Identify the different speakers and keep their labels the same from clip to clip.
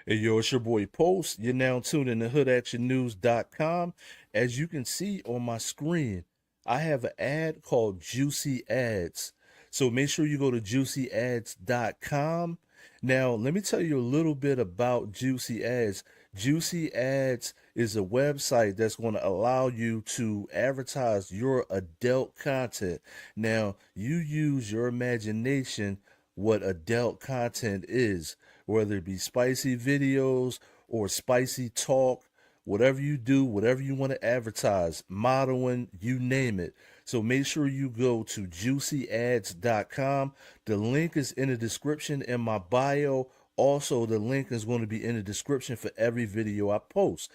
Speaker 1: Hey, yo, it's your boy Post. You're now tuned in to hoodactionnews.com. As you can see on my screen, I have an ad called Juicy Ads. So make sure you go to juicyads.com. Now, let me tell you a little bit about Juicy Ads. Juicy Ads is a website that's going to allow you to advertise your adult content. Now, you use your imagination what adult content is, whether it be spicy videos or spicy talk, whatever you do, whatever you want to advertise, modeling, you name it. So make sure you go to juicyads.com. The link is in the description in my bio. Also, the link is going to be in the description for every video I post.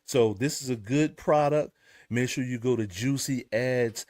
Speaker 1: So this is a good product. Make sure you go to juicyads.com.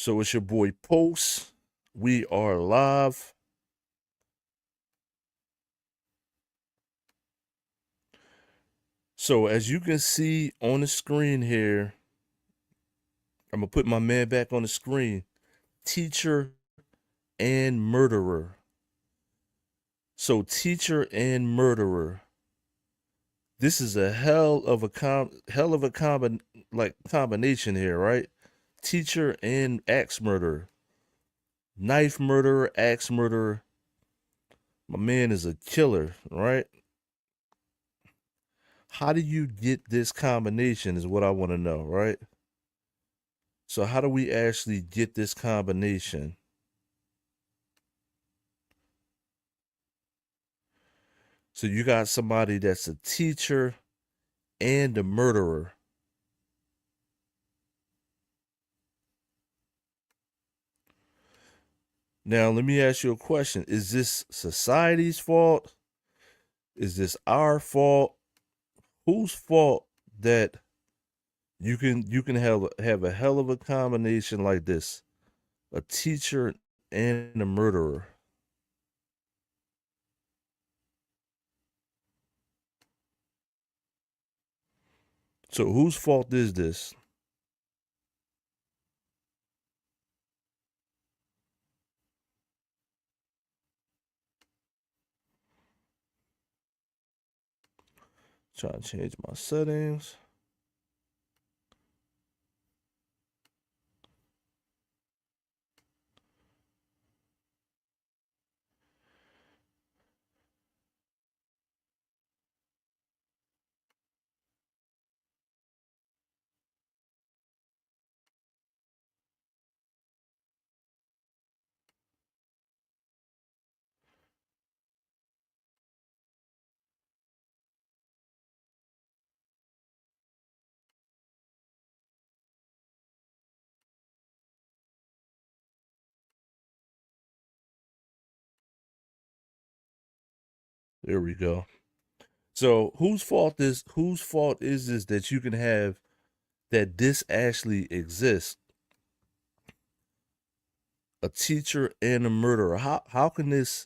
Speaker 1: So it's your boy Post. We are live. So as you can see on the screen here, I'm gonna put my man back on the screen. Teacher and murderer. So teacher and murderer. This is a combination here, right? Teacher and axe murderer. Knife murderer, axe murderer. My man is a killer, right? How do you get this combination is what I want to know, right? So how do we actually get this combination? So you got somebody that's a teacher and a murderer. Now, let me ask you a question. Is this society's fault? Is this our fault? Whose fault that you can have a hell of a combination like this? A teacher and a murderer. So whose fault is this? Trying to change my settings. There we go. So whose fault is this that you can have that this actually exists? A teacher and a murderer. How can this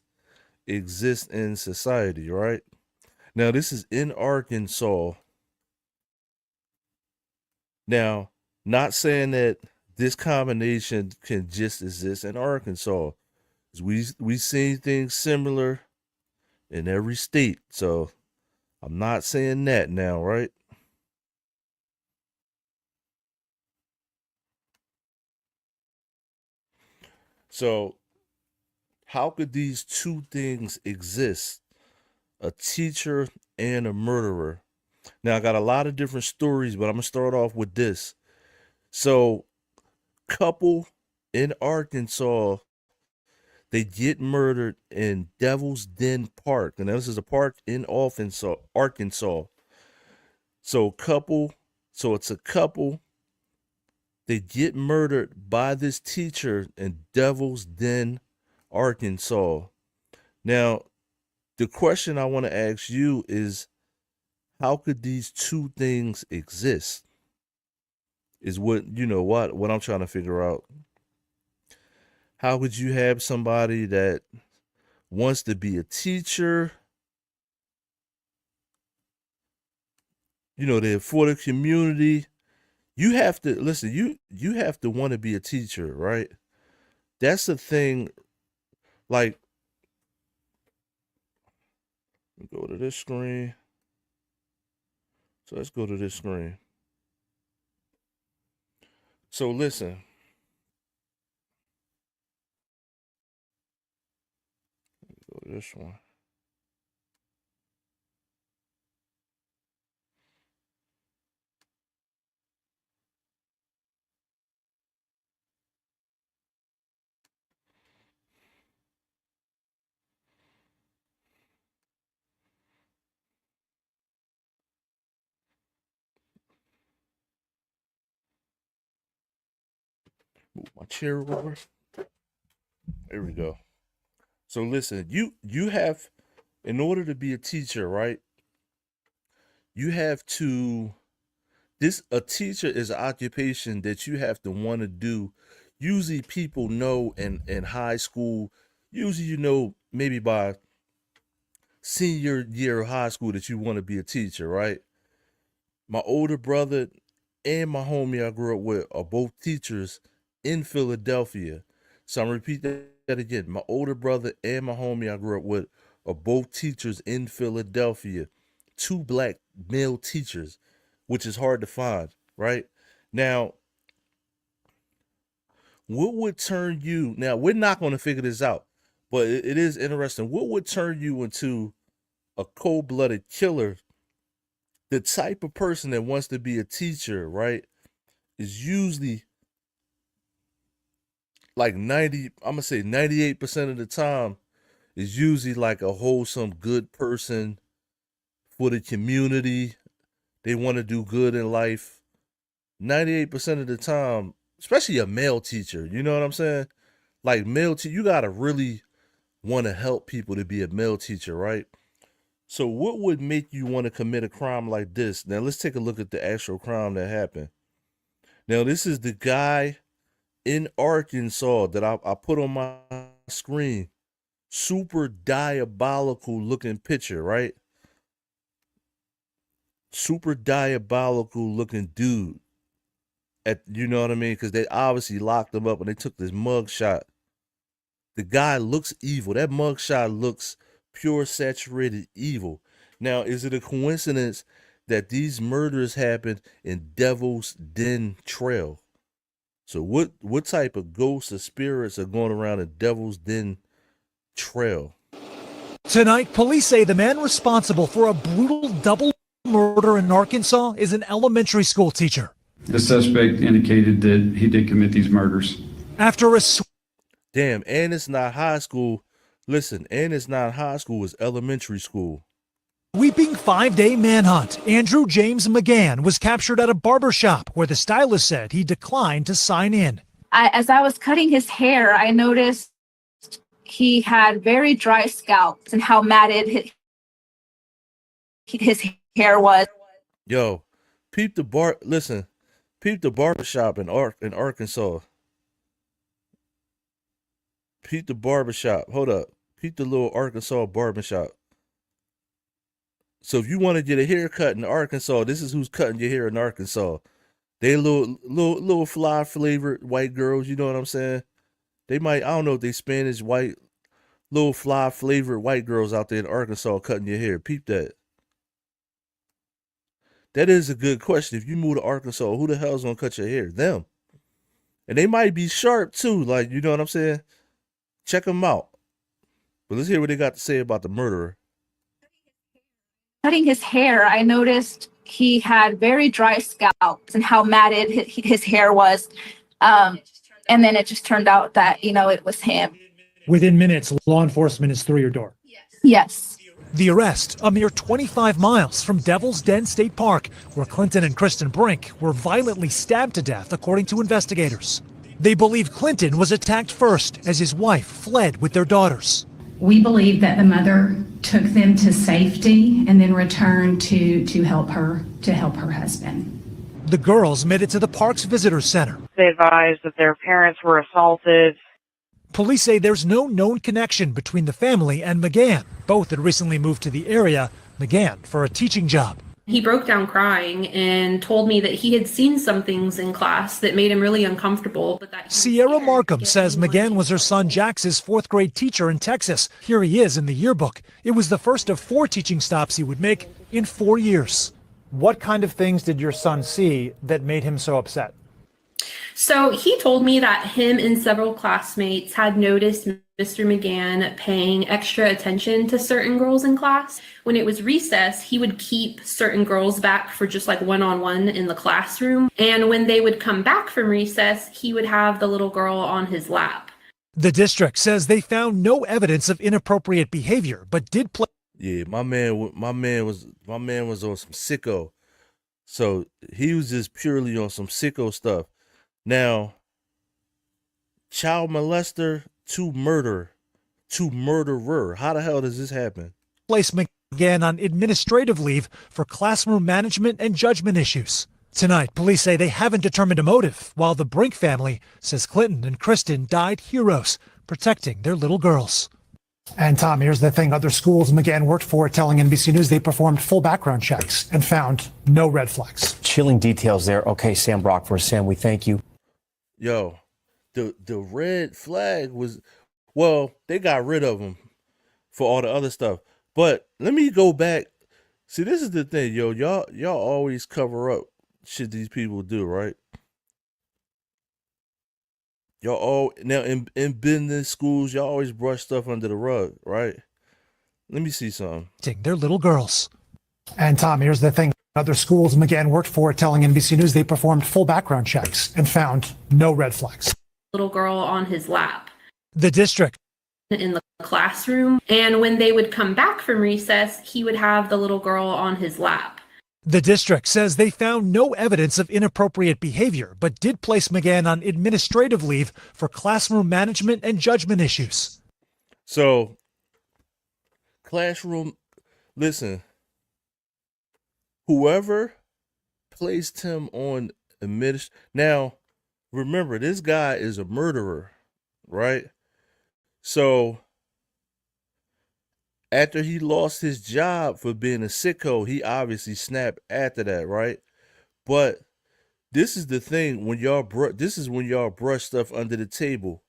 Speaker 1: exist in society, right? Now this is in Arkansas. Now, not saying that this combination can just exist in Arkansas. We see things similar in every state. So I'm not saying that now, right? So how could these two things exist? A teacher and a murderer. Now I got a lot of different stories, but I'm gonna start off with this. So couple in Arkansas, they get murdered in Devil's Den Park, and this is a park in Arkansas. So couple, so it's a couple. They get murdered by this teacher in Devil's Den, Arkansas. Now, the question I want to ask you is, how could these two things exist? Is what I'm trying to figure out. How could you have somebody that wants to be a teacher, they're for the community? You have to listen, you have to want to be a teacher, right? That's the thing. Like, go to this screen. So let's go to this screen. So listen, go to this one. Move my chair over. There we go. So listen, you have, in order to be a teacher, right? You have to, this a teacher is an occupation that you have to want to do. usually people know in high school, usually you know maybe by senior year of high school that you want to be a teacher, right? My older brother and my homie I grew up with are both teachers in Philadelphia. So I'm gonna repeat that again. My older brother and my homie I grew up with are both teachers in Philadelphia. Two black male teachers, which is hard to find, right? Now, what would turn you now we're not going to figure this out, but it is interesting. What would turn you into a cold-blooded killer? The type of person that wants to be a teacher, right, is usually like 90, I'm gonna say 98% of the time is usually like a wholesome good person for the community. They want to do good in life 98% of the time, especially a male teacher. You know what I'm saying? Like you gotta really want to help people to be a male teacher, right? So what would make you want to commit a crime like this? Now let's take a look at the actual crime that happened. Now this is the guy in Arkansas that I put on my screen. Super diabolical looking picture, right? Super diabolical looking dude. You know what I mean? Because they obviously locked him up and they took this mug shot. The guy looks evil. That mug shot looks pure saturated evil. Now, is it a coincidence that these murders happened in Devil's Den Trail? So what type of ghosts or spirits are going around in Devil's Den Trail?
Speaker 2: Tonight, police say the man responsible for a brutal double murder in Arkansas is an elementary school teacher.
Speaker 3: The suspect indicated that he did commit these murders.
Speaker 2: After a
Speaker 1: Damn, and it's not high school. Listen, and it's not high school, it's elementary school.
Speaker 2: sweeping 5-day manhunt, Andrew James McGann was captured at a barbershop where the stylist said he declined to sign in.
Speaker 4: As I was cutting his hair, I noticed he had very dry scalp and how matted his hair was.
Speaker 1: Yo, peep the barbershop in Arkansas. Peep the barbershop. Hold up. Peep the little Arkansas barbershop. So if you want to get a haircut in Arkansas, this is who's cutting your hair in Arkansas. They little fly flavored white girls, you know what I'm saying? They might, I don't know if they Spanish, white, little fly flavored white girls out there in Arkansas cutting your hair. Peep that. That is a good question. If you move to Arkansas, who the hell's gonna cut your hair? Them. And they might be sharp too, like, you know what I'm saying? Check them out. But let's hear what they got to say about the murderer.
Speaker 4: Cutting his hair, I noticed he had very dry scalp and how matted his hair was. And then it just turned out that, it was him.
Speaker 2: Within minutes, law enforcement is through your door.
Speaker 4: Yes.
Speaker 2: The arrest, a mere 25 miles from Devil's Den State Park, where Clinton and Kristen Brink were violently stabbed to death, according to investigators. They believe Clinton was attacked first as his wife fled with their daughters.
Speaker 5: We believe that the mother took them to safety and then returned to help her husband.
Speaker 2: The girls made it to the park's visitor center.
Speaker 6: They advised that their parents were assaulted.
Speaker 2: Police say there's no known connection between the family and McGann. Both had recently moved to the area, McGann for a teaching job.
Speaker 7: He broke down crying and told me that he had seen some things in class that made him really uncomfortable. But that
Speaker 2: Sierra Markham says McGann was her son Jax's fourth grade teacher in Texas. Here he is in the yearbook. It was the first of 4 teaching stops he would make in 4 years. What kind of things did your son see that made him so upset?
Speaker 7: So he told me that him and several classmates had noticed Mr. McGann paying extra attention to certain girls in class. When it was recess, he would keep certain girls back for just like one-on-one in the classroom. And when they would come back from recess, he would have the little girl on his lap.
Speaker 2: The district says they found no evidence of inappropriate behavior, but did play.
Speaker 1: Yeah, my man was on some sicko. So he was just purely on some sicko stuff. Now, child molester to murderer. How the hell does this happen?
Speaker 2: Place McGann on administrative leave for classroom management and judgment issues. Tonight, police say they haven't determined a motive, while the Brink family says Clinton and Kristen died heroes, protecting their little girls.
Speaker 8: And Tom, here's the thing. Other schools McGann worked for telling NBC News they performed full background checks and found no red flags.
Speaker 9: Chilling details there. Okay, Sam Brockford. Sam, we thank you.
Speaker 1: Yo, the red flag was, well, they got rid of them for all the other stuff. But let me go back. See, this is the thing, yo. Y'all always cover up shit these people do, right? Y'all all now in business schools, y'all always brush stuff under the rug, right? Let me see something.
Speaker 2: Protecting their little girls.
Speaker 8: And Tom, here's the thing. Other schools McGann worked for telling NBC News they performed full background checks and found no red flags.
Speaker 7: Little girl on his lap
Speaker 2: The district
Speaker 7: in the classroom. And when they would come back from recess, he would have the little girl on his lap.
Speaker 2: The district says they found no evidence of inappropriate behavior, but did place McGann on administrative leave for classroom management and judgment issues.
Speaker 1: So, classroom, listen, whoever placed him on now, remember, this guy is a murderer, right? So, after he lost his job for being a sicko, he obviously snapped after that, right? But this is the thing, when this is when y'all brush stuff under the table.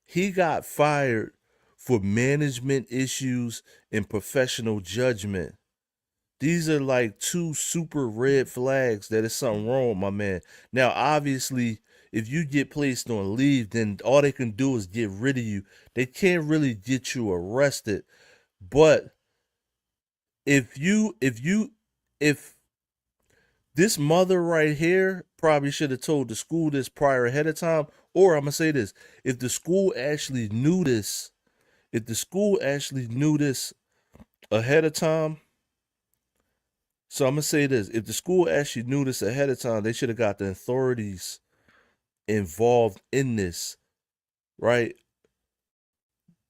Speaker 1: He got fired for management issues and professional judgment. These are like two super red flags that is something wrong with my man. Now, obviously, if you get placed on leave, then all they can do is get rid of you. They can't really get you arrested. But if this mother right here probably should have told the school this prior ahead of time, or I'm gonna say this, if the school actually knew this ahead of time, so I'm gonna say this, if the school actually knew this ahead of time, they should have got the authorities involved in this, right?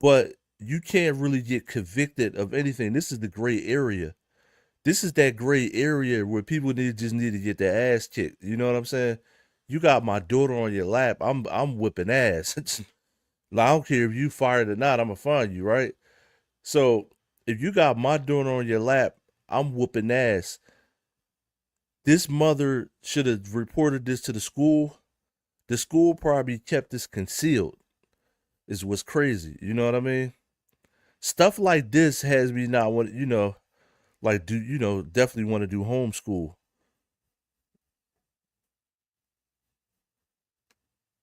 Speaker 1: But you can't really get convicted of anything. This is the gray area. This is that gray area where people just need to get their ass kicked. You know what I'm saying? You got my daughter on your lap. I'm whipping ass. I don't care if you fired or not. I'm gonna find you, right? So if you got my daughter on your lap, I'm whooping ass. This mother should have reported this to the school. The school probably kept this concealed. Is what's crazy. You know what I mean? Stuff like this has me not want, definitely want to do homeschool.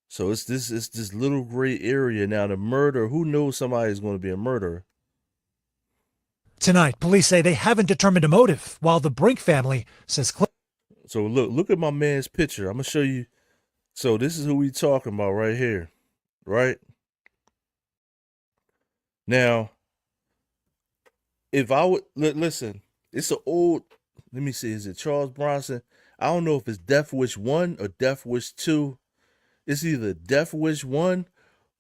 Speaker 1: So it's this little gray area now. The murder, who knows somebody is going to be a murderer?
Speaker 2: Tonight, police say they haven't determined a motive, while the Brink family says.
Speaker 1: So look at my man's picture. I'm gonna show you. So this is who we talking about right here, right? Now, if I would listen, it's an old. Let me see. Is it Charles Bronson? I don't know if it's Death Wish 1 or Death Wish 2. It's either Death Wish 1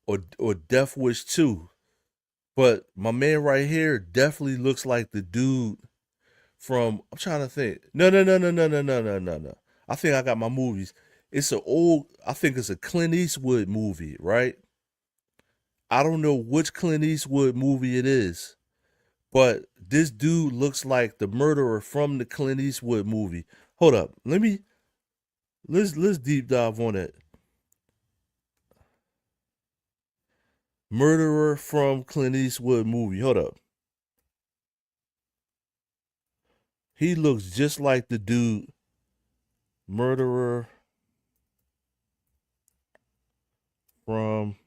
Speaker 1: or Death Wish 2. But my man right here definitely looks like the dude from. I'm trying to think. No. I think I got my movies. It's an old. I think it's a Clint Eastwood movie, right? I don't know which Clint Eastwood movie it is, but this dude looks like the murderer from the Clint Eastwood movie. Hold up, let's deep dive on it. Murderer from Clint Eastwood movie. Hold up. He looks just like the dude. Murderer from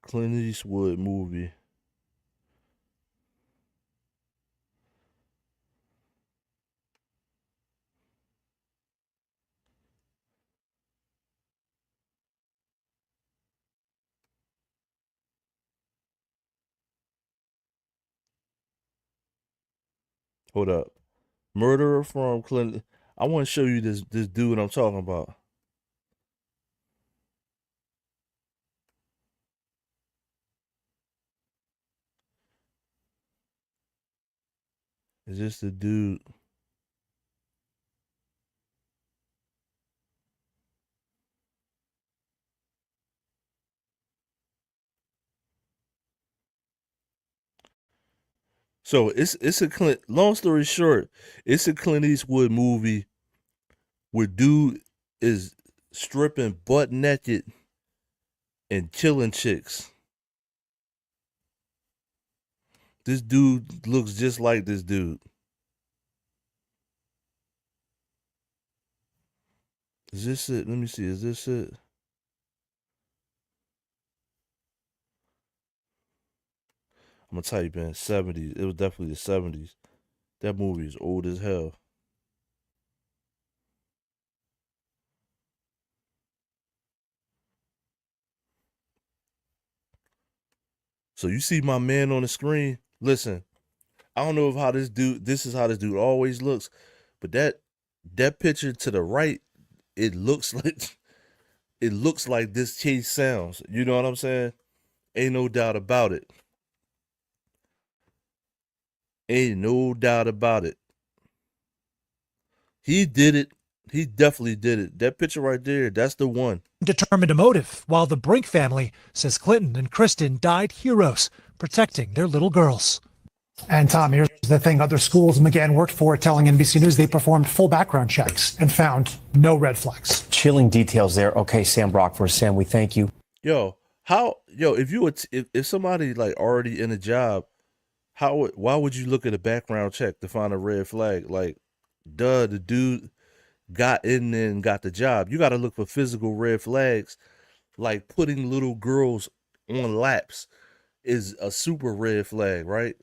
Speaker 1: Clint Eastwood movie. Hold up. Murderer from Clint. I want to show you this dude I'm talking about. Is this the dude? So it's a Clint. Long story short, it's a Clint Eastwood movie where dude is stripping butt naked and killing chicks. This dude looks just like this dude. Is this it? Let me see. Is this it? I'm gonna type in 70s. It was definitely the 70s. That movie is old as hell. So you see my man on the screen. Listen, I don't know if how this dude. This is how this dude always looks, but that picture to the right, it looks like this case sounds. You know what I'm saying? Ain't no doubt about it. Ain't no doubt about it. He did it. He definitely did it. That picture right there, that's the one.
Speaker 2: Determined a motive, while the Brink family says Clinton and Kristen died heroes, protecting their little girls.
Speaker 8: And Tom, here's the thing. Other schools McGann worked for telling NBC News they performed full background checks and found no red flags.
Speaker 9: Chilling details there. Okay, Sam Brockford. Sam, we thank you.
Speaker 1: If you would, if somebody like already in a job, why would you look at a background check to find a red flag? Like, duh, the dude got in there and got the job. You got to look for physical red flags, like putting little girls on laps is a super red flag, right?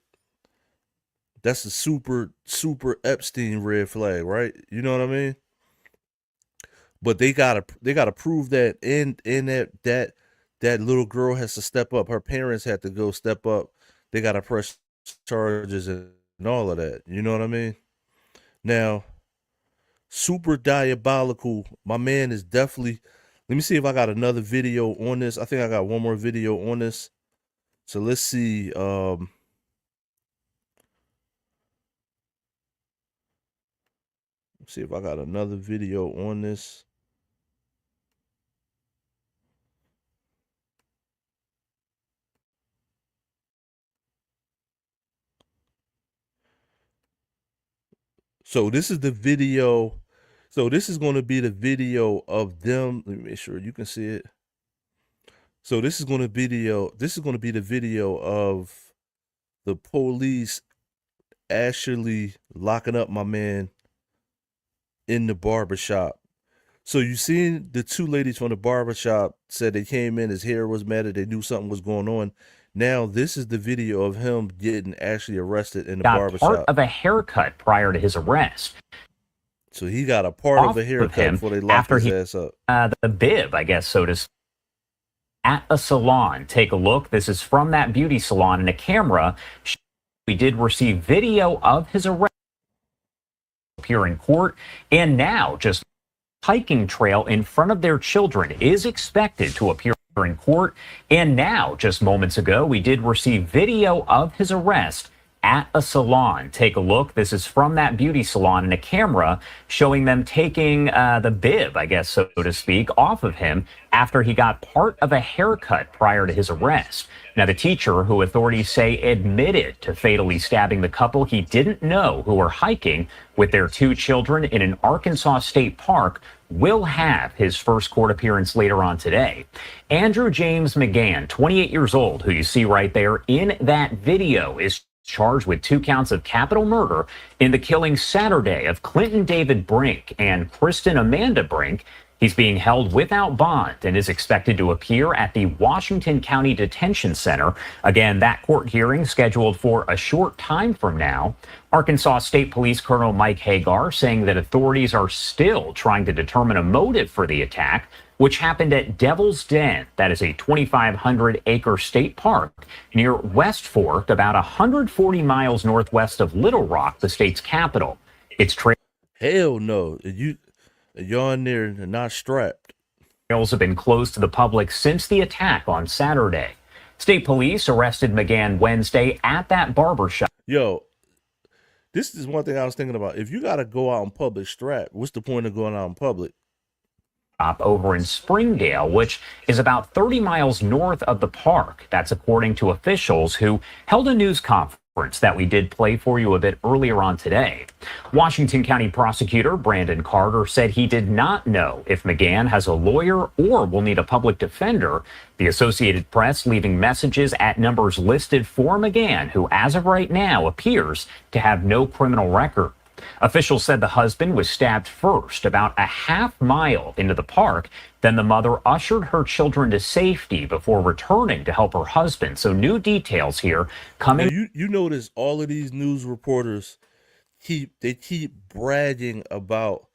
Speaker 1: That's a super Epstein red flag, right? You know what I mean? But they gotta prove that in that little girl has to step up. Her parents had to go step up. They gotta press charges and all of that. You know what I mean? Now, super diabolical. My man is definitely. Let me see if I got another video on this. I think I got one more video on this. So let's see. Let's see if I got another video on this. So this is the video. So this is going to be the video of them. Let me make sure you can see it. So this is going to be the video of the police actually locking up my man in the barbershop. So you seen the two ladies from the barbershop said they came in, his hair was matted, they knew something was going on. Now this is the video of him getting actually arrested in the barbershop.
Speaker 10: Part of a haircut prior to his arrest.
Speaker 1: So he got a part of a haircut before they locked his ass up.
Speaker 10: The bib, I guess, so to speak, at a salon. Take a look. This is from that beauty salon, and a camera. We did receive video of his arrest appear in court, and now just hiking trail in front of their children is expected to appear in court. And now, just moments ago, we did receive video of his arrest at a salon. Take a look. This is from that beauty salon, and a camera showing them taking the bib, I guess, so to speak, off of him after he got part of a haircut prior to his arrest. Now, the teacher, who authorities say admitted to fatally stabbing the couple he didn't know who were hiking with their two children in an Arkansas state park, will have his first court appearance later on today. Andrew James McGann, 28 years old, who you see right there in that video, is charged with 2 counts of capital murder in the killing Saturday of Clinton David Brink and Kristen Amanda Brink. He's being held without bond and is expected to appear at the Washington County Detention Center. Again, that court hearing scheduled for a short time from now. Arkansas State Police Colonel Mike Hagar saying that authorities are still trying to determine a motive for the attack, which happened at Devil's Den. That is a 2,500-acre state park near West Fork, about 140 miles northwest of Little Rock, the state's capital. It's
Speaker 1: hell no. You're in there and not strapped.
Speaker 10: Trails have been closed to the public since the attack on Saturday. State police arrested McGann Wednesday at that barbershop.
Speaker 1: Yo, This is one thing I was thinking about. If you got to go out in public strap, what's the point of going out in public?
Speaker 10: Over in Springdale, which is about 30 miles north of the park. That's according to officials who held a news conference that we did play for you a bit earlier on today. Washington County Prosecutor Brandon Carter said he did not know if McGann has a lawyer or will need a public defender. The Associated Press leaving messages at numbers listed for McGann, who as of right now appears to have no criminal record. Officials said the husband was stabbed first about a half mile into the park. Then the mother ushered her children to safety before returning to help her husband. So new details here coming.
Speaker 1: Now, you notice all of these news reporters keep bragging about,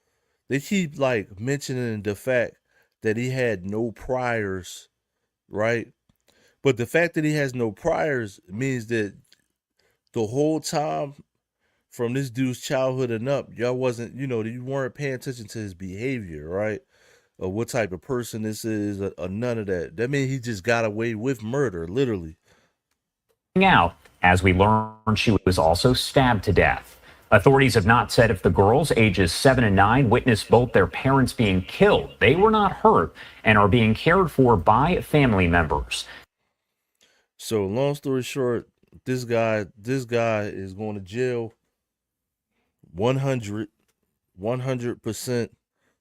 Speaker 1: they keep like mentioning the fact that he had no priors, right? But the fact that he has no priors means that the whole time from this dude's childhood and up, y'all wasn't, you weren't paying attention to his behavior, right? Or what type of person this is, or none of that. That means he just got away with murder, literally.
Speaker 10: Out, as we learned, she was also stabbed to death. Authorities have not said if the girls, ages 7 and 9, witnessed both their parents being killed. They were not hurt and are being cared for by family members.
Speaker 1: So long story short, this guy is going to jail. 100%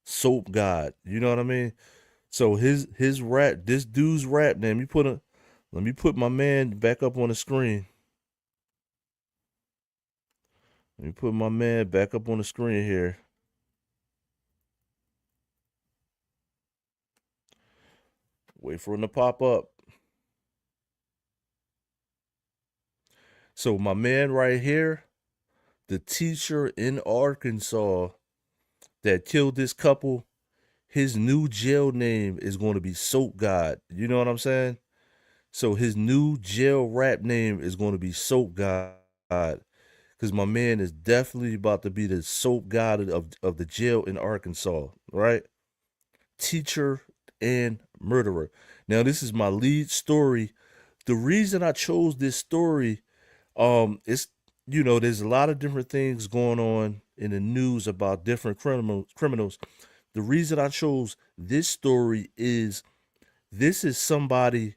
Speaker 1: soap god. You know what I mean? So this dude's rap name, let me put my man back up on the screen. Let me put my man back up on the screen here. Wait for him to pop up. So my man right here, the teacher in Arkansas that killed this couple, his new jail name is going to be Soap God. You know what I'm saying? So his new jail rap name is going to be Soap God, because my man is definitely about to be the soap god of the jail in Arkansas, right? Teacher and murderer. Now, this is my lead story. The reason I chose this story, it's, there's a lot of different things going on in the news about different criminals. The reason I chose this story is this is somebody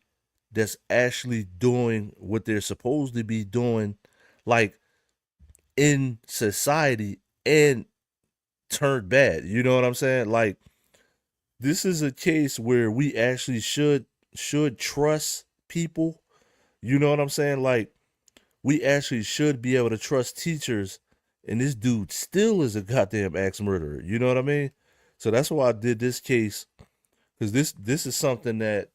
Speaker 1: that's actually doing what they're supposed to be doing, like in society, and turned bad. You know what I'm saying? Like, this is a case where we actually should trust people. You know what I'm saying? Like, we actually should be able to trust teachers, and this dude still is a goddamn axe murderer. You know what I mean? So that's why I did this case, because this is something that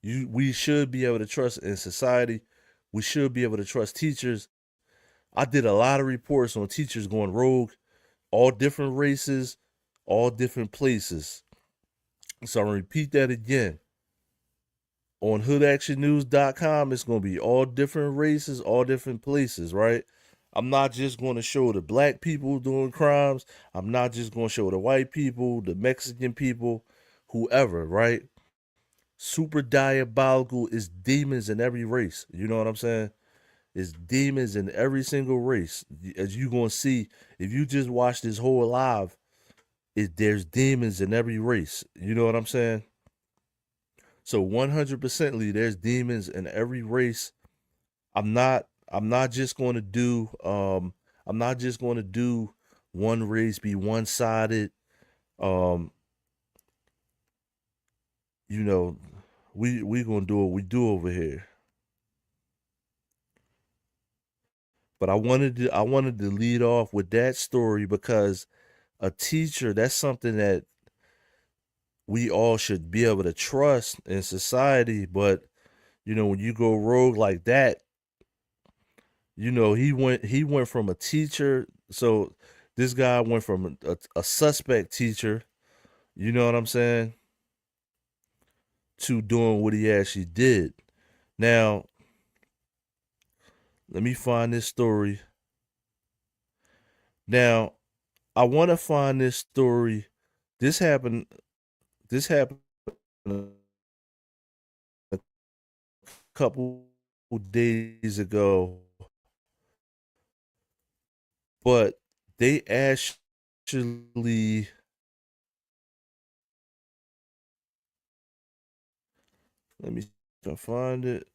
Speaker 1: we should be able to trust in society. We should be able to trust teachers. I did a lot of reports on teachers going rogue, all different races, all different places. So I'm gonna repeat that again. On hoodactionnews.com, it's going to be all different races, all different places, right? I'm not just going to show the black people doing crimes. I'm not just going to show the white people, the Mexican people, whoever, right? Super diabolical is demons in every race. You know what I'm saying? It's demons in every single race. As you're going to see, if you just watch this whole live, there's demons in every race. You know what I'm saying? So 100%ly, there's demons in every race. I'm not just going to do one race be one-sided. We going to do what we do over here. But I wanted to lead off with that story because a teacher, that's something that we all should be able to trust in society. But when you go rogue like that, he went from a teacher. So this guy went from a suspect teacher, you know what I'm saying, to doing what he actually did. Now, let me find this story. Now, I want to find this story. This happened a couple days ago. but they actually, let me see if I can find it.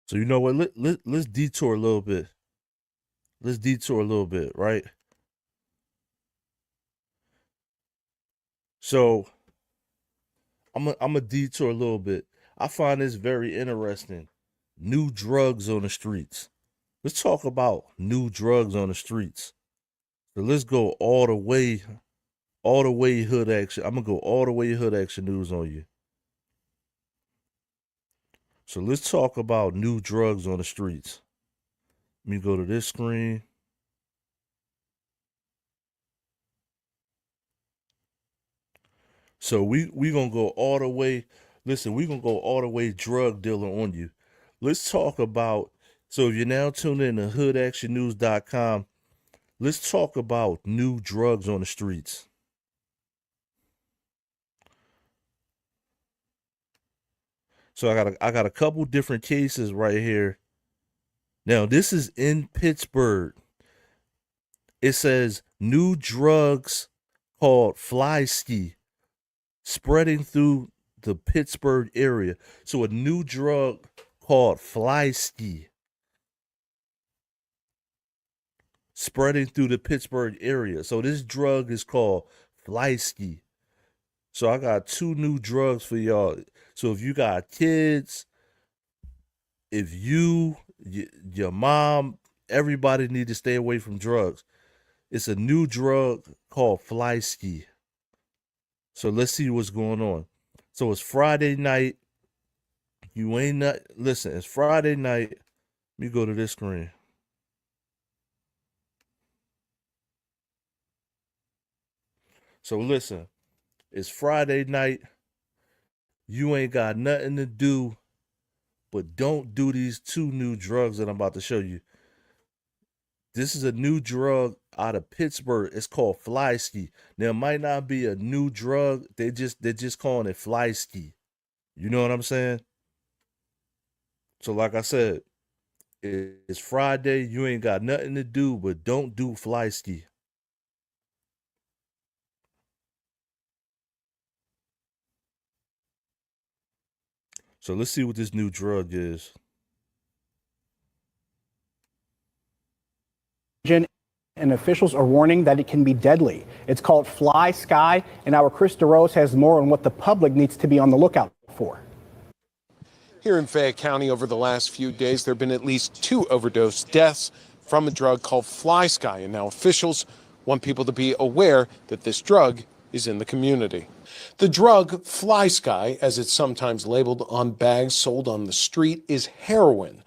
Speaker 1: So you know what? Let's detour a little bit. Let's detour a little bit, right? So I'm a detour a little bit. I find this very interesting. New drugs on the streets. Let's talk about new drugs on the streets. So let's go all the way hood action. I'm gonna go all the way hood action news on you. So let's talk about new drugs on the streets. Let me go to this screen. So we gonna go all the way. Listen, we gonna go all the way drug dealer on you. Let's talk about. So if you're now tuned in to hoodactionnews.com, let's talk about new drugs on the streets. So I got a couple different cases right here. Now this is in Pittsburgh. It says new drugs called fly ski spreading through the Pittsburgh area. So a new drug called fly ski spreading through the Pittsburgh area. So this drug is called fly ski. So I got two new drugs for y'all. So if you got kids, if your mom, everybody need to stay away from drugs. It's a new drug called fly ski. So let's see what's going on. So it's Friday night. You ain't not listen, it's Friday night. Let me go to this screen. So listen, it's Friday night. You ain't got nothing to do, but don't do these two new drugs that I'm about to show you. This is a new drug out of Pittsburgh. It's called fly ski. Now it might not be a new drug. They're just calling it fly ski. You know what I'm saying? So like I said, it's Friday. You ain't got nothing to do, but don't do fly ski. So let's see what this new drug is.
Speaker 11: And officials are warning that it can be deadly. It's called Fly Sky, and our Chris DeRose has more on what the public needs to be on the lookout for.
Speaker 12: Here in Fayette County over the last few days, there have been at least 2 overdose deaths from a drug called Fly Sky, and now officials want people to be aware that this drug is in the community. The drug Fly Sky, as it's sometimes labeled on bags sold on the street, is heroin.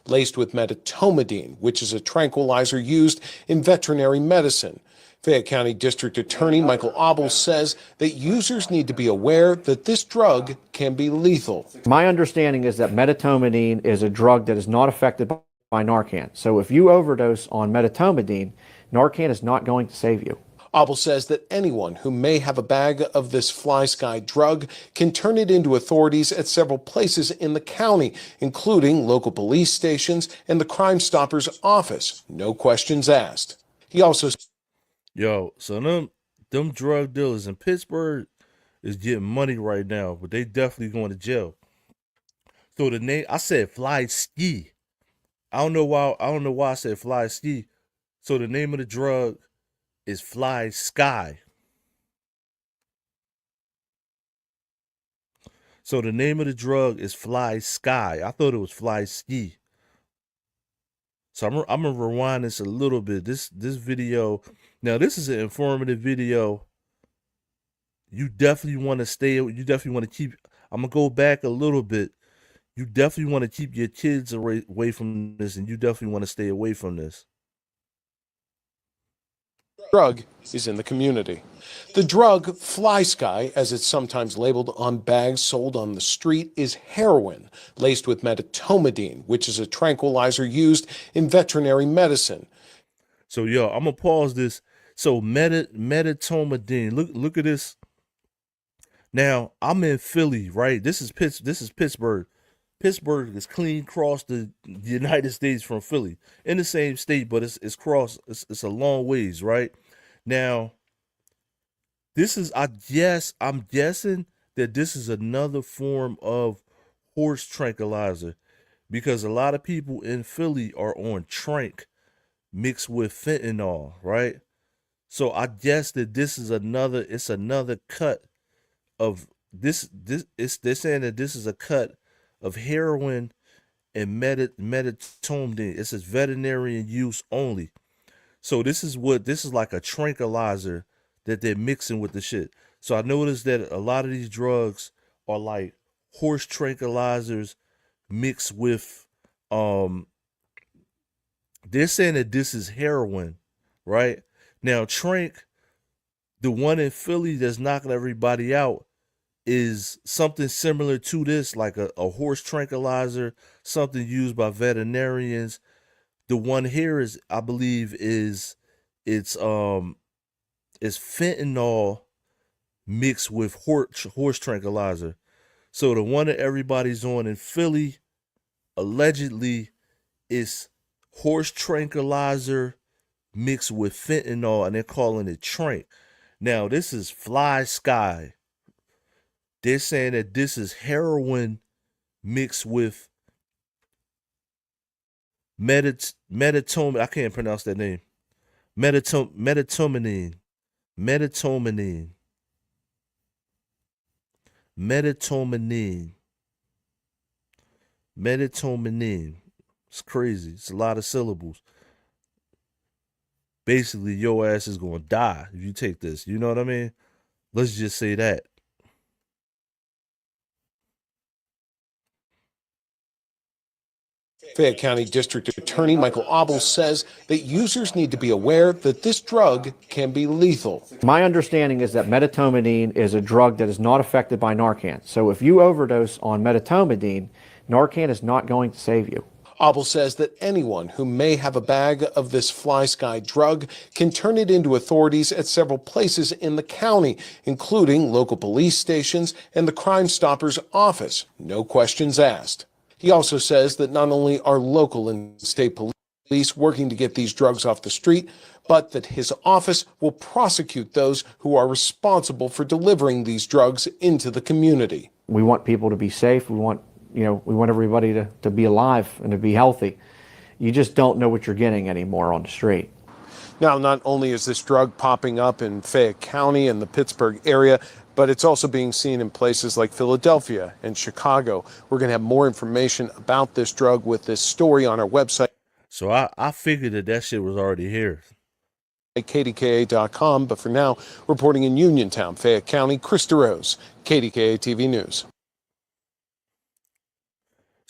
Speaker 12: laced with medetomidine, which is a tranquilizer used in veterinary medicine. Fayette County District Attorney Michael Abel says that users need to be aware that this drug can be lethal.
Speaker 13: My understanding is that medetomidine is a drug that is not affected by Narcan. So if you overdose on medetomidine, Narcan is not going to save you.
Speaker 12: Abel says that anyone who may have a bag of this Fly Sky drug can turn it into authorities at several places in the county, including local police stations and the Crime Stoppers office. No questions asked. He also
Speaker 1: so them drug dealers in Pittsburgh is getting money right now, but they definitely going to jail. So the name, I said Fly Ski. I don't know why I said Fly Ski. So the name of the drug is Fly Sky. So the name of the drug is Fly Sky. I thought it was Fly Ski. So I'm gonna rewind this a little bit. This video, now this is an informative video. You definitely want to stay. You definitely want to keep. I'm gonna go back a little bit. You definitely want to keep your kids away from this, and you definitely want to stay away from this.
Speaker 12: Drug is in the community. The drug Fly Sky, as it's sometimes labeled on bags sold on the street, is heroin laced with medetomidine, which is a tranquilizer used in veterinary medicine.
Speaker 1: So I'm gonna pause this. So medetomidine. Look at this. Now I'm in Philly, right? This is Pittsburgh. Pittsburgh is clean across the United States from Philly, in the same state, but it's a long ways, right? Now, I'm guessing that this is another form of horse tranquilizer, because a lot of people in Philly are on trank mixed with fentanyl, right? So I guess that it's another cut of this. They're saying that this is a cut of heroin and medetomidine. It says veterinarian use only. So this is like a tranquilizer that they're mixing with the shit. So I noticed that a lot of these drugs are like horse tranquilizers mixed with they're saying that this is heroin, right? Now trank, the one in Philly that's knocking everybody out, is something similar to this, like a horse tranquilizer, something used by veterinarians. The one here is, I believe, it's fentanyl mixed with horse tranquilizer. So the one that everybody's on in Philly, allegedly, is horse tranquilizer mixed with fentanyl, and they're calling it trank. Now this is Fly Sky. They're saying that this is heroin mixed with medetomidine. I can't pronounce that name. Medetomidine. It's crazy. It's a lot of syllables. Basically, your ass is going to die if you take this. You know what I mean? Let's just say that.
Speaker 12: Fayette County District Attorney Michael Abel says that users need to be aware that this drug can be lethal.
Speaker 13: My understanding is that medetomidine is a drug that is not affected by Narcan. So if you overdose on medetomidine, Narcan is not going to save you.
Speaker 12: Abel says that anyone who may have a bag of this Fly Sky drug can turn it into authorities at several places in the county, including local police stations and the Crime Stoppers office. No questions asked. He also says that not only are local and state police working to get these drugs off the street, but that his office will prosecute those who are responsible for delivering these drugs into the community.
Speaker 13: We want people to be safe. We want everybody to be alive and to be healthy. You just don't know what you're getting anymore on the street.
Speaker 12: Now, not only is this drug popping up in Fayette County and the Pittsburgh area, but it's also being seen in places like Philadelphia and Chicago. We're going to have more information about this drug with this story on our website.
Speaker 1: So I figured that shit was already here.
Speaker 12: KDKA.com, but for now, reporting in Uniontown, Fayette County, Chris DeRose, KDKA TV News.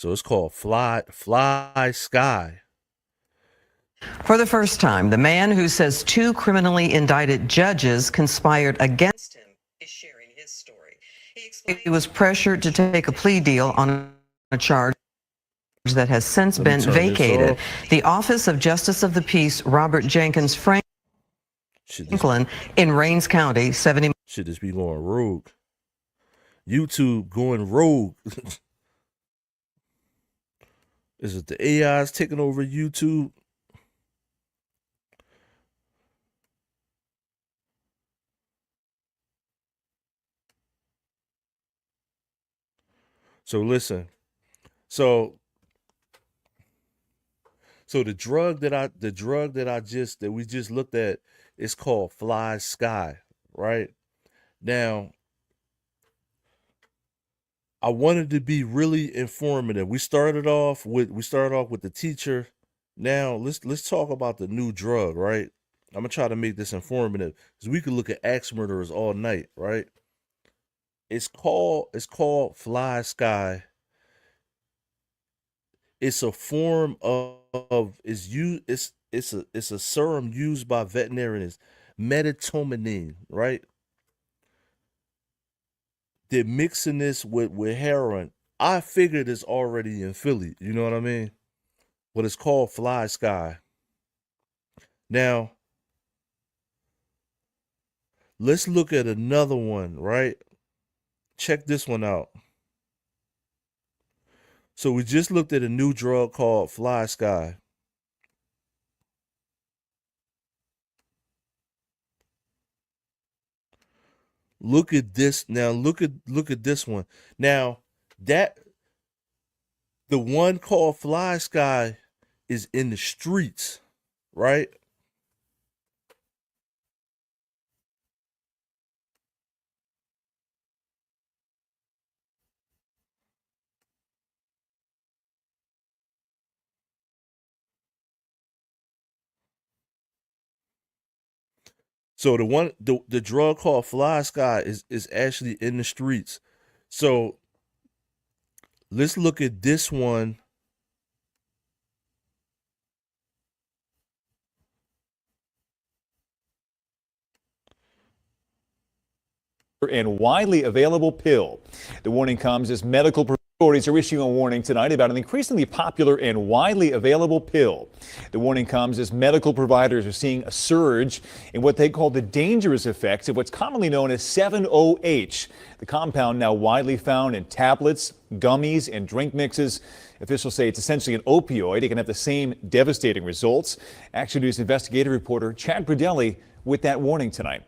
Speaker 1: So it's called Fly Sky.
Speaker 14: For the first time, the man who says 2 criminally indicted judges conspired against him is sharing his story. He was pressured to take a plea deal on a charge that has since been vacated. The Office of Justice of the Peace, Robert Jenkins Franklin in Rains County, 70.
Speaker 1: Should this be going rogue? YouTube going rogue. Is it the AIs taking over YouTube? So listen. So the drug that we just looked at is called Fly Sky, right? Now, I wanted to be really informative. We started off with the teacher. Now let's talk about the new drug, right? I'm gonna try to make this informative because we could look at axe murderers all night, right? It's called Fly Sky. It's a form of it's a serum used by veterinarians, metatominine, right? They're mixing this with heroin. I figured it's already in Philly, you know what I mean? But it's called Fly Sky. Now, let's look at another one, right? Check this one out. So we just looked at a new drug called Fly Sky. Look at this. Now look at this one. Now that the one called Fly Sky is in the streets, right? So the drug called Fly Sky is actually in the streets. So let's look at this one.
Speaker 15: And widely available pill. The warning comes as medical authorities are issuing a warning tonight about an increasingly popular and widely available pill. The warning comes as medical providers are seeing a surge in what they call the dangerous effects of what's commonly known as 7-OH, the compound now widely found in tablets, gummies, and drink mixes. Officials say it's essentially an opioid. It can have the same devastating results. Action News investigative reporter Chad Bridelli with that warning tonight.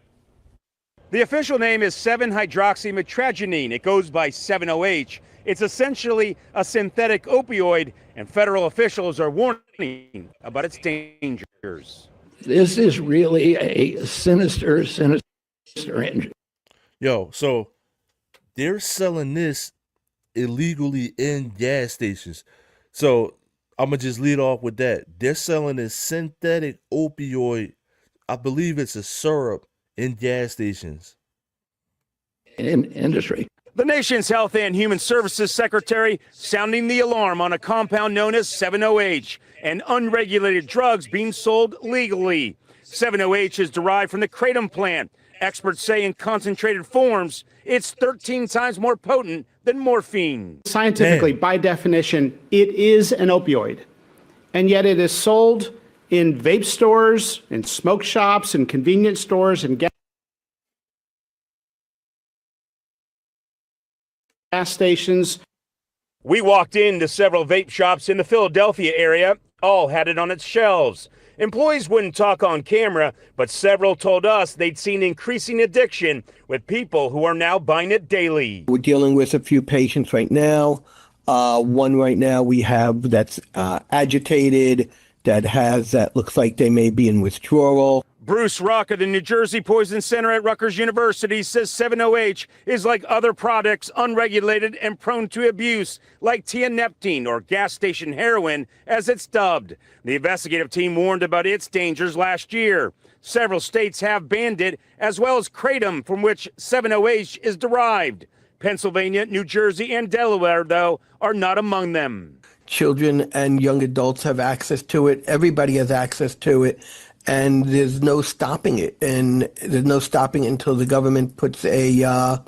Speaker 16: The official name is 7-hydroxymetragenine. It goes by 7-OH. It's essentially a synthetic opioid, and federal officials are warning about its dangers.
Speaker 17: This is really a sinister injury.
Speaker 1: Yo, so they're selling this illegally in gas stations. So I'm going to just lead off with that. They're selling this synthetic opioid. I believe it's a syrup in gas stations.
Speaker 17: In industry.
Speaker 16: The nation's Health and Human Services Secretary sounding the alarm on a compound known as 7-OH and unregulated drugs being sold legally. 7-OH is derived from the kratom plant. Experts say in concentrated forms, it's 13 times more potent than morphine.
Speaker 11: Scientifically, by definition, it is an opioid. And yet it is sold in vape stores, in smoke shops, in convenience stores, and gas stations.
Speaker 16: We walked into several vape shops in the Philadelphia area. All had it on its shelves. Employees wouldn't talk on camera, but several told us they'd seen increasing addiction with people who are now buying it daily.
Speaker 17: We're dealing with a few patients right now. One right now we have that's agitated, that looks like they may be in withdrawal.
Speaker 16: Bruce Rock of the New Jersey Poison Center at Rutgers University says 7-OH is like other products, unregulated and prone to abuse, like tianeptine or gas station heroin, as it's dubbed. The investigative team warned about its dangers last year. Several states have banned it, as well as kratom, from which 7-OH is derived. Pennsylvania, New Jersey, and Delaware, though, are not among them.
Speaker 17: Children and young adults have access to it. Everybody has access to it. And there's no stopping it. And there's no stopping it until the government puts a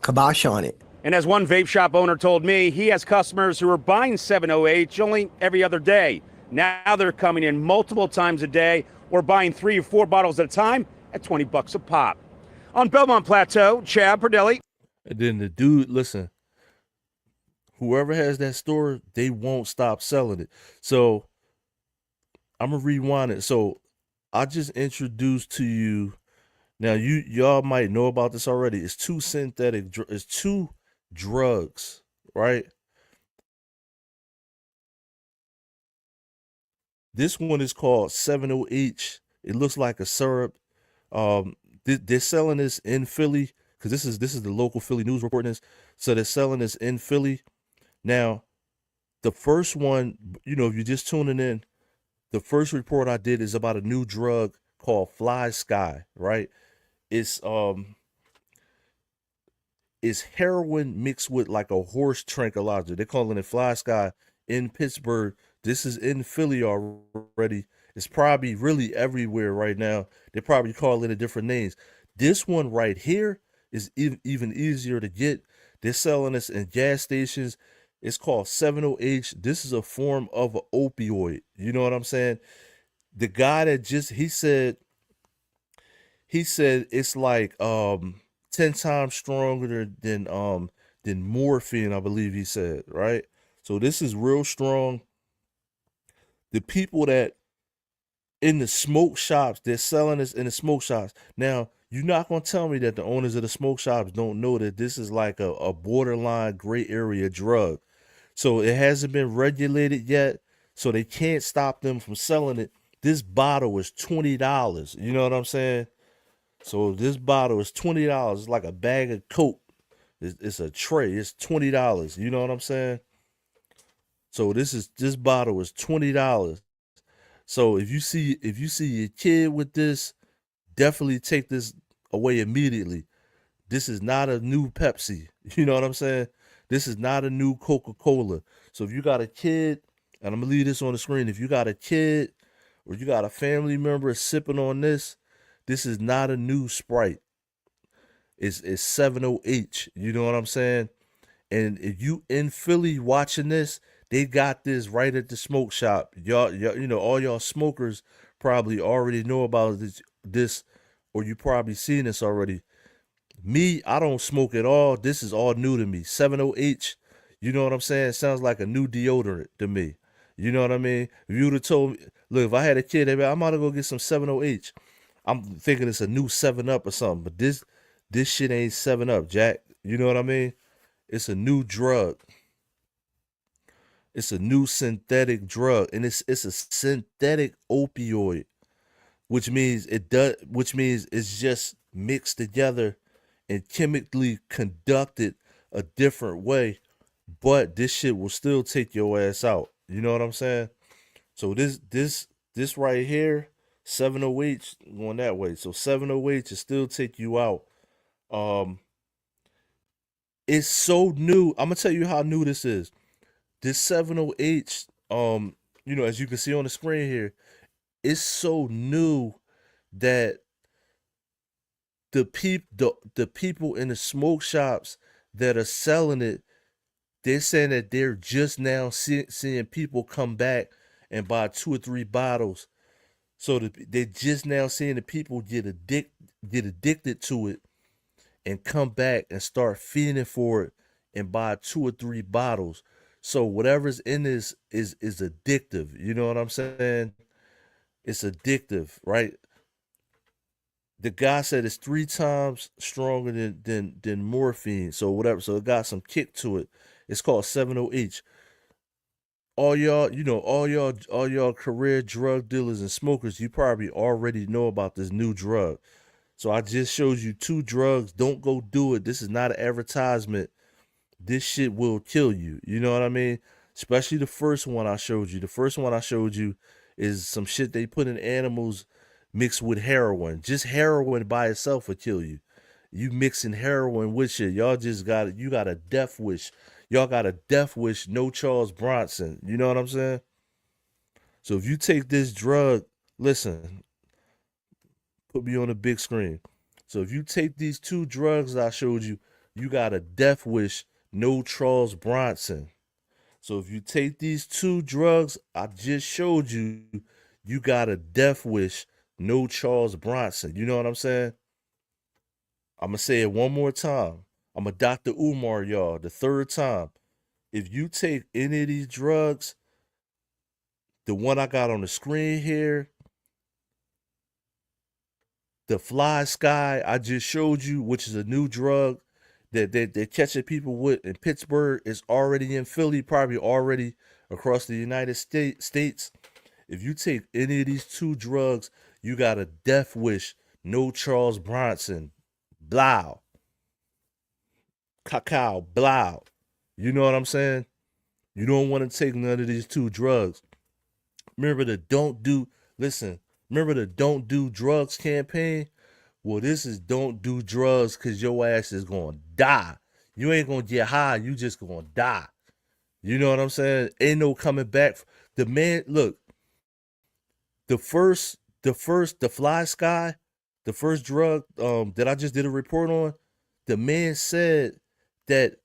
Speaker 17: kibosh on it.
Speaker 16: And as one vape shop owner told me, he has customers who are buying 708 only every other day. Now they're coming in multiple times a day or buying 3 or 4 bottles at a time at $20 a pop. On Belmont Plateau, Chad Perdelli.
Speaker 1: And then the dude, listen, whoever has that store, they won't stop selling it. So I'm gonna rewind it. So I just introduced to you. Now y'all might know about this already. It's two it's two drugs, right? This one is called 70H. It looks like a syrup. They're selling this in Philly because this is the local Philly news reporting this. So they're selling this in Philly. Now, the first one, if you're just tuning in, the first report I did is about a new drug called Fly Sky, right? It's heroin mixed with like a horse tranquilizer. They're calling it Fly Sky in Pittsburgh. This is in Philly already. It's probably really everywhere right now. They probably call it different names. This one right here is even easier to get. They're selling this in gas stations. It's called 70H. This is a form of an opioid. You know what I'm saying? The guy that he said it's like 10 times stronger than morphine, I believe he said, right? So this is real strong. The people that in the smoke shops, they're selling this in the smoke shops. Now, you're not going to tell me that the owners of the smoke shops don't know that this is like a borderline gray area drug. So it hasn't been regulated yet, so they can't stop them from selling it. This bottle is $20. You know what I'm saying? So this bottle is $20. It's like a bag of Coke. It's a tray. It's $20. You know what I'm saying? So this bottle is $20. So if you see your kid with this, definitely take this away immediately. This is not a new Pepsi. You know what I'm saying? This is not a new Coca-Cola. So if you got a kid, and I'm gonna leave this on the screen, if you got a kid or you got a family member sipping on this, this is not a new Sprite. It's 70H. You know what I'm saying? And if you in Philly watching this, they got this right at the smoke shop. Y'all, all y'all smokers probably already know about this, or you probably seen this already. Me, I don't smoke at all. This is all new to me. 70H, you know what I'm saying? It sounds like a new deodorant to me. You know what I mean? If you would have told me, look, if I had a kid, they'd be like, I'm gonna go get some 70H. I'm thinking it's a new 7-Up or something, but this shit ain't 7-Up, Jack. You know what I mean? It's a new drug. It's a new synthetic drug, and it's a synthetic opioid, which means it's just mixed together and chemically conducted a different way, but this shit will still take your ass out. You know what I'm saying? So this right here, 70H going that way. So 70H will still take you out. It's so new. I'm gonna tell you how new this is. This 70H, as you can see on the screen here, it's so new that the people in the smoke shops that are selling it, they're saying that they're just now seeing people come back and buy 2 or 3 bottles. So they're just now seeing the people get addicted to it and come back and start feeding for it and buy 2 or 3 bottles. So whatever's in this is addictive. You know what I'm saying? It's addictive, right? The guy said it's 3 times stronger than morphine. So whatever. So it got some kick to it. It's called 70H. All y'all career drug dealers and smokers, you probably already know about this new drug. So I just showed you 2 drugs. Don't go do it. This is not an advertisement. This shit will kill you. You know what I mean? Especially the first one I showed you. The first one I showed you is some shit they put in animals mixed with heroin. Just heroin by itself will kill you. You mixing heroin with shit. Y'all just got it. You got a death wish. Y'all got a death wish. No Charles Bronson. You know what I'm saying? So if you take this drug, listen, put me on the big screen. So if you take these two drugs I showed you, you got a death wish. No Charles Bronson. So if you take these two drugs I just showed you, you got a death wish. No Charles Bronson. You know what I'm saying? I'm going to say it one more time. I'm a Dr. Umar, y'all, the third time. If you take any of these drugs, the one I got on the screen here, the Fly Sky I just showed you, which is a new drug that they're catching people with in Pittsburgh, is already in Philly, probably already across the United States. If you take any of these two drugs, you got a death wish. No Charles Bronson. Blow. Cacao. Blow. You know what I'm saying? You don't want to take none of these two drugs. Remember the don't do drugs campaign? Well, this is don't do drugs because your ass is going to die. You ain't going to get high. You just going to die. You know what I'm saying? Ain't no coming back. The man, look, the Fly Sky, the first drug that I just did a report on, the man said that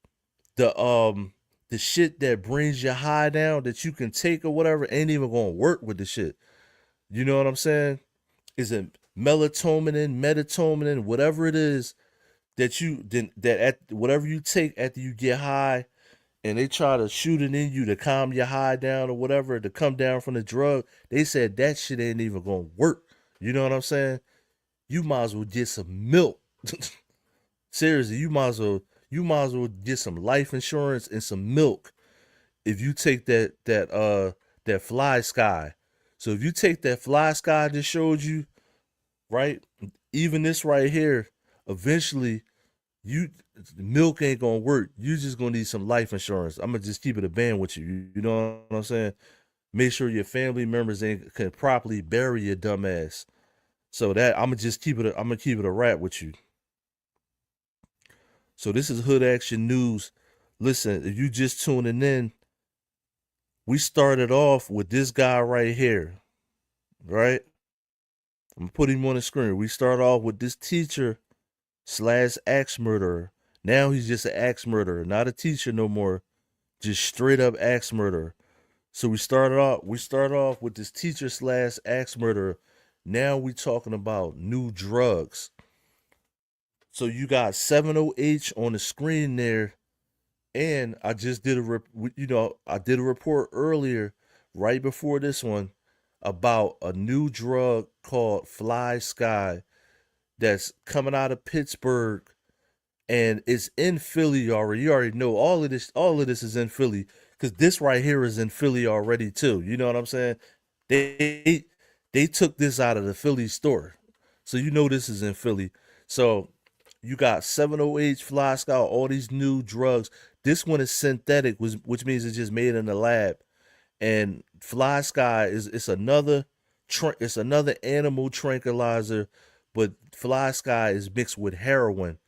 Speaker 1: the shit that brings your high down that you can take or whatever ain't even gonna work with the shit. You know what I'm saying? Is it metatonin, whatever it is that at whatever you take after you get high, and they try to shoot it in you to calm your high down or whatever to come down from the drug. They said that shit ain't even gonna work. You know what I'm saying? You might as well get some milk. Seriously, you might as well get some life insurance and some milk if you take that Fly Sky. So if you take that Fly Sky I just showed you, right? Even this right here, eventually milk ain't gonna work. You just gonna need some life insurance. I'm gonna just keep it a band with you. You know what I'm saying? Make sure your family members can properly bury your dumb ass. So that I'm gonna keep it a wrap with you. So this is Hood Action News. Listen, if you just tuning in, we started off with this guy right here, right? I'm gonna put him on the screen. We start off with this teacher / axe murderer. Now he's just an axe murderer, not a teacher no more, just straight up axe murderer. So we started off with this teacher / axe murderer. Now we talking about new drugs. So you got 70H on the screen there, and I just did I did a report earlier, right before this one, about a new drug called Fly Sky that's coming out of Pittsburgh, and it's in Philly already. You already know all of this is in Philly, because this right here is in Philly already too. You know what I'm saying? They took this out of the Philly store, so you know this is in Philly. So you got 70H, Fly Sky, all these new drugs. This one is synthetic, which means it's just made in the lab. And Fly Sky it's another animal tranquilizer, but Fly Sky is mixed with heroin,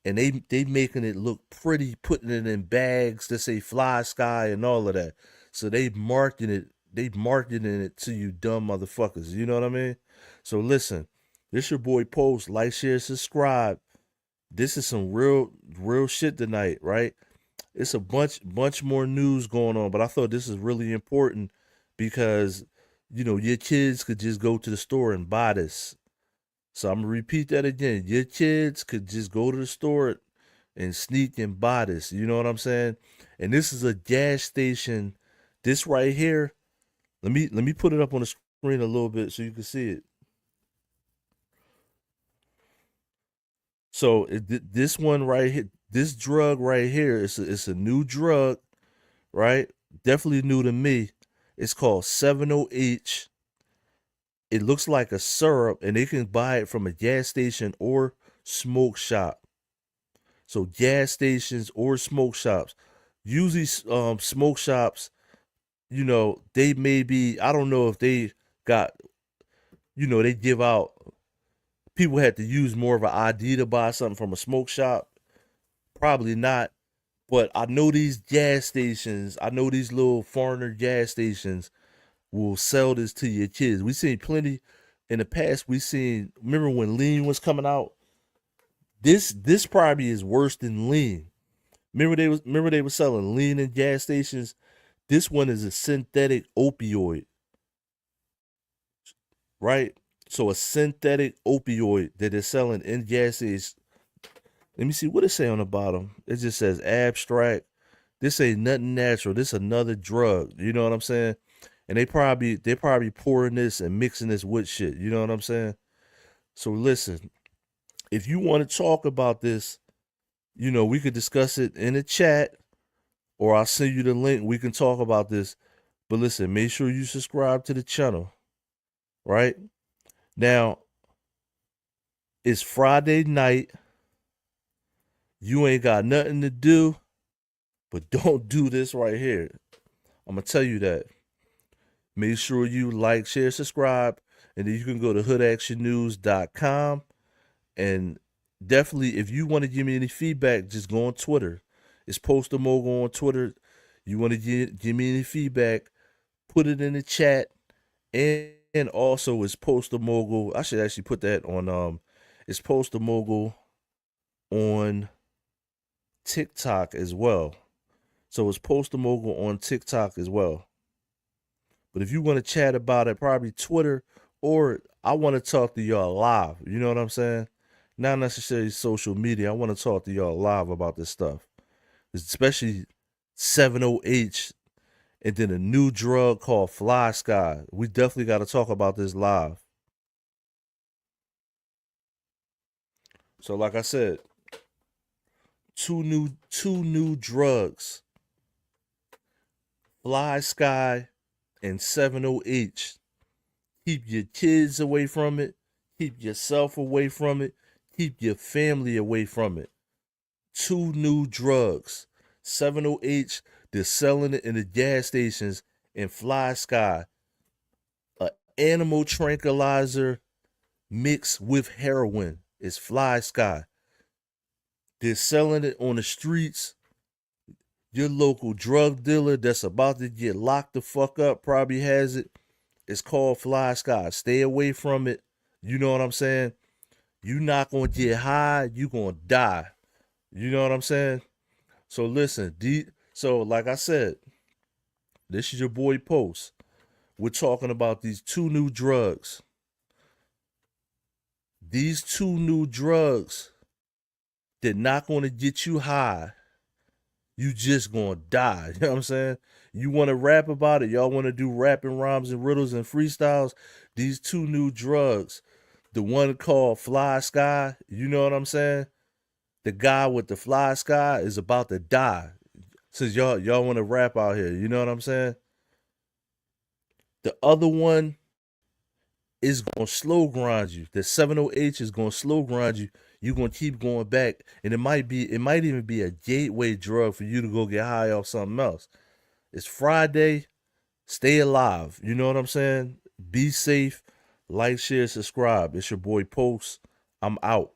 Speaker 1: and they making it look pretty, putting it in bags that say Fly Sky and all of that. So they marketing it to you dumb motherfuckers. You know what I mean? So listen, this your boy Post. Like, share, subscribe. This is some real shit tonight, right? It's a bunch more news going on, but I thought this is really important because your kids could just go to the store and buy this. So I'm gonna repeat that again. Your kids could just go to the store and sneak and buy this. You know what I'm saying? And this is a gas station. This right here. Let me put it up on the screen a little bit so you can see it. So this one right here, this drug right here, it's a new drug, right? Definitely new to me. It's called 70H. It looks like a syrup, and they can buy it from a gas station or smoke shop. So gas stations or smoke shops. Usually smoke shops, they may be, I don't know if they got, they give out, people had to use more of an ID to buy something from a smoke shop? Probably not. But I know these gas stations, I know these little foreigner gas stations will sell this to your kids. We seen plenty in the past. We seen, remember when lean was coming out? This probably is worse than lean. Remember they were selling lean in gas stations. This one is a synthetic opioid, right? So a synthetic opioid that they're selling in gas stations. Let me see what it say on the bottom. It just says abstract. This ain't nothing natural. This another drug. You know what I'm saying? And they probably pouring this and mixing this with shit. You know what I'm saying? So listen, if you want to talk about this, you know, we could discuss it in the chat, or I'll send you the link. We can talk about this. But listen, make sure you subscribe to the channel. Right? Now, it's Friday night. You ain't got nothing to do, but don't do this right here. I'm going to tell you that. Make sure you like, share, subscribe, and then you can go to hoodactionnews.com. And definitely, if you want to give me any feedback, just go on Twitter. It's postthemogul on Twitter. You want to give me any feedback, put it in the chat. And also, it's postthemogul. I should actually put that on. It's postthemogul on TikTok as well. So it's postthemogul on TikTok as well. But if you want to chat about it, probably Twitter, or I want to talk to y'all live. You know what I'm saying? Not necessarily social media. I want to talk to y'all live about this stuff. Especially 70H and then a new drug called Fly Sky. We definitely got to talk about this live. So like I said, two new drugs. Fly Sky and 70H. Keep your kids away from it. Keep yourself away from it. Keep your family away from it. Two new drugs. 70H, they're selling it in the gas stations, and Fly Sky, an animal tranquilizer mixed with heroin. Is Fly Sky. They're selling it on the streets. Your local drug dealer that's about to get locked the fuck up probably has it. It's called Fly Sky. Stay away from it. You know what I'm saying? You're not going to get high. You're going to die. You know what I'm saying? So listen, so like I said, this is your boy Post. We're talking about these two new drugs. These two new drugs, they're not going to get you high. You just going to die. You know what I'm saying? You want to rap about it. Y'all want to do rapping rhymes and riddles and freestyles. These two new drugs, the one called Fly Sky, you know what I'm saying? The guy with the Fly Sky is about to die. Since y'all want to rap out here, you know what I'm saying? The other one is going to slow grind you. The 70H is going to slow grind you. You're going to keep going back. And it might even be a gateway drug for you to go get high off something else. It's Friday. Stay alive. You know what I'm saying? Be safe. Like, share, subscribe. It's your boy Post. I'm out.